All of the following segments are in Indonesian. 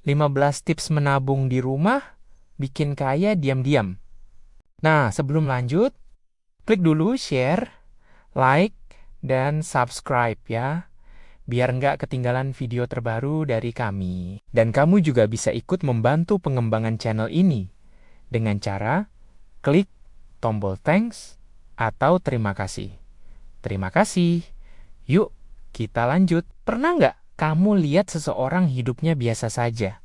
15 tips menabung di rumah, bikin kaya diam-diam. Nah, sebelum lanjut, klik dulu share, like, dan subscribe ya, biar nggak ketinggalan video terbaru dari kami. Dan kamu juga bisa ikut membantu pengembangan channel ini dengan cara klik tombol thanks atau terima kasih. Terima kasih. Yuk, kita lanjut. Pernah nggak kamu lihat seseorang hidupnya biasa saja,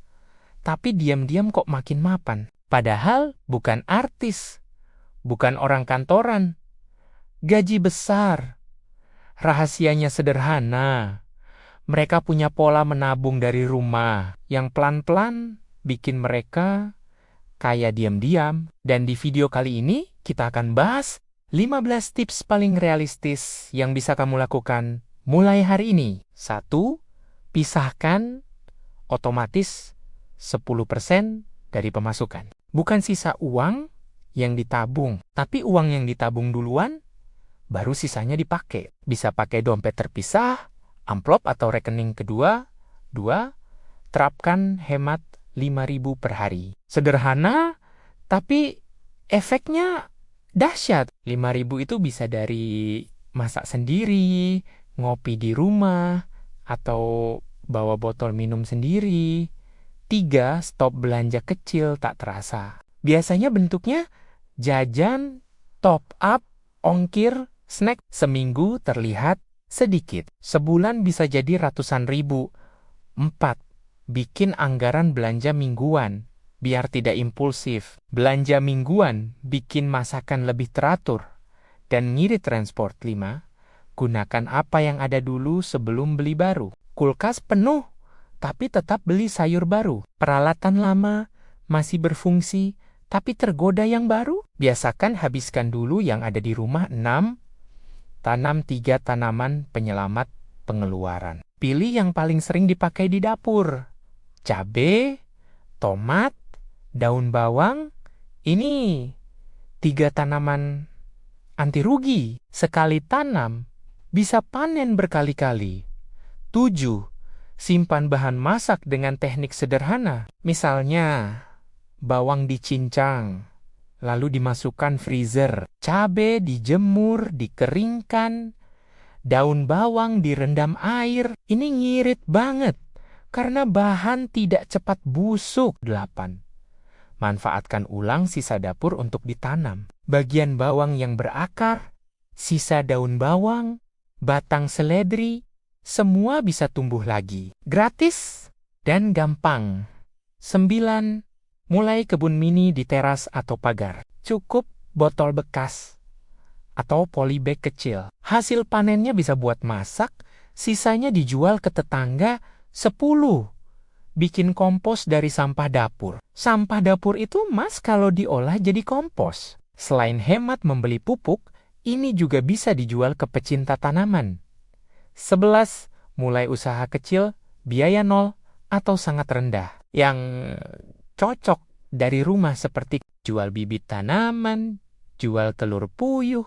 tapi diam-diam kok makin mapan? Padahal bukan artis, bukan orang kantoran, gaji besar, rahasianya sederhana. Mereka punya pola menabung dari rumah yang pelan-pelan bikin mereka kaya diam-diam. Dan di video kali ini kita akan bahas 15 tips paling realistis yang bisa kamu lakukan mulai hari ini. 1. Pisahkan otomatis 10% dari pemasukan. Bukan sisa uang yang ditabung, tapi uang yang ditabung duluan, baru sisanya dipakai. Bisa pakai dompet terpisah, amplop atau rekening kedua. 2. Terapkan hemat 5.000 per hari. Sederhana, tapi efeknya dahsyat. 5.000 itu bisa dari masak sendiri, ngopi di rumah, atau bawa botol minum sendiri. 3. Stop belanja kecil tak terasa. Biasanya bentuknya jajan, top up, ongkir, snack. Seminggu terlihat sedikit. Sebulan bisa jadi ratusan ribu. 4. Bikin anggaran belanja mingguan, biar tidak impulsif. Belanja mingguan bikin masakan lebih teratur dan ngirit transport. 5. Gunakan apa yang ada dulu sebelum beli baru. Kulkas penuh, tapi tetap beli sayur baru. Peralatan lama masih berfungsi, tapi tergoda yang baru. Biasakan habiskan dulu yang ada di rumah. 6. Tanam 3 tanaman penyelamat pengeluaran. Pilih yang paling sering dipakai di dapur. Cabai, tomat, daun bawang. Ini 3 tanaman anti rugi. Sekali tanam, bisa panen berkali-kali. 7. Simpan bahan masak dengan teknik sederhana. Misalnya, bawang dicincang, lalu dimasukkan freezer. Cabai dijemur, dikeringkan. Daun bawang direndam air. Ini ngirit banget, karena bahan tidak cepat busuk. 8. Manfaatkan ulang sisa dapur untuk ditanam. Bagian bawang yang berakar, sisa daun bawang, batang seledri, semua bisa tumbuh lagi. Gratis dan gampang. 9. Mulai kebun mini di teras atau pagar. Cukup botol bekas atau polybag kecil. Hasil panennya bisa buat masak, sisanya dijual ke tetangga. 10. Bikin kompos dari sampah dapur. Sampah dapur itu kalau diolah jadi kompos. Selain hemat membeli pupuk, ini juga bisa dijual ke pecinta tanaman. 11. Mulai usaha kecil, biaya nol atau sangat rendah. Yang cocok dari rumah seperti jual bibit tanaman, jual telur puyuh,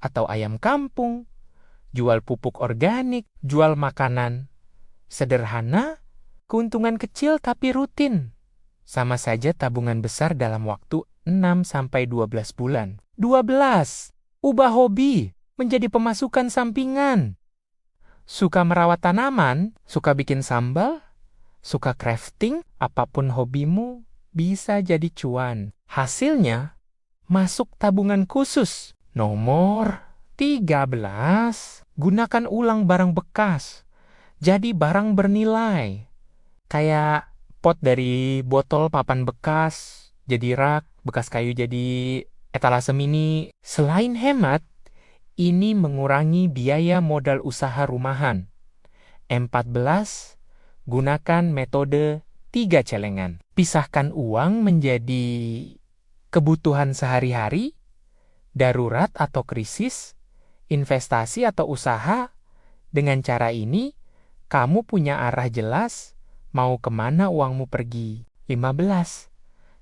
atau ayam kampung, jual pupuk organik, jual makanan. Sederhana, keuntungan kecil tapi rutin. Sama saja tabungan besar dalam waktu 6-12 bulan. 12. Ubah hobi menjadi pemasukan sampingan. Suka merawat tanaman, suka bikin sambal, suka crafting, apapun hobimu bisa jadi cuan. Hasilnya masuk tabungan khusus. Nomor 13. Gunakan ulang barang bekas. Jadi barang bernilai. Kayak pot dari botol papan bekas, jadi rak, bekas kayu jadi etalase mini. Selain hemat, ini mengurangi biaya modal usaha rumahan. 14. Gunakan metode 3 celengan. Pisahkan uang menjadi kebutuhan sehari-hari, darurat atau krisis, investasi atau usaha. Dengan cara ini, kamu punya arah jelas mau kemana uangmu pergi. 15.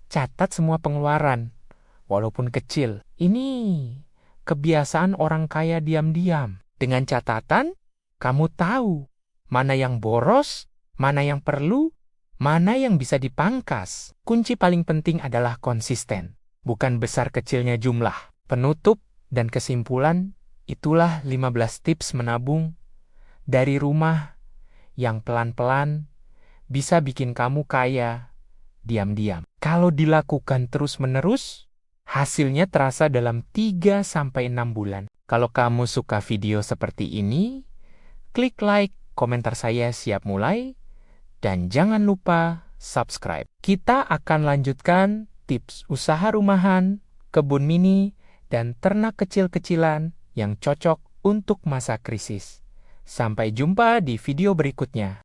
Catat semua pengeluaran, walaupun kecil. Ini kebiasaan orang kaya diam-diam. Dengan catatan, kamu tahu mana yang boros, mana yang perlu, Mana yang bisa dipangkas? Kunci paling penting adalah konsisten, bukan besar kecilnya jumlah. Penutup dan kesimpulan, itulah 15 tips menabung dari rumah yang pelan-pelan bisa bikin kamu kaya diam-diam. Kalau dilakukan terus-menerus, hasilnya terasa dalam 3-6 bulan. Kalau kamu suka video seperti ini, klik like, komentar saya siap mulai, dan jangan lupa subscribe. Kita akan lanjutkan tips usaha rumahan, kebun mini, dan ternak kecil-kecilan yang cocok untuk masa krisis. Sampai jumpa di video berikutnya.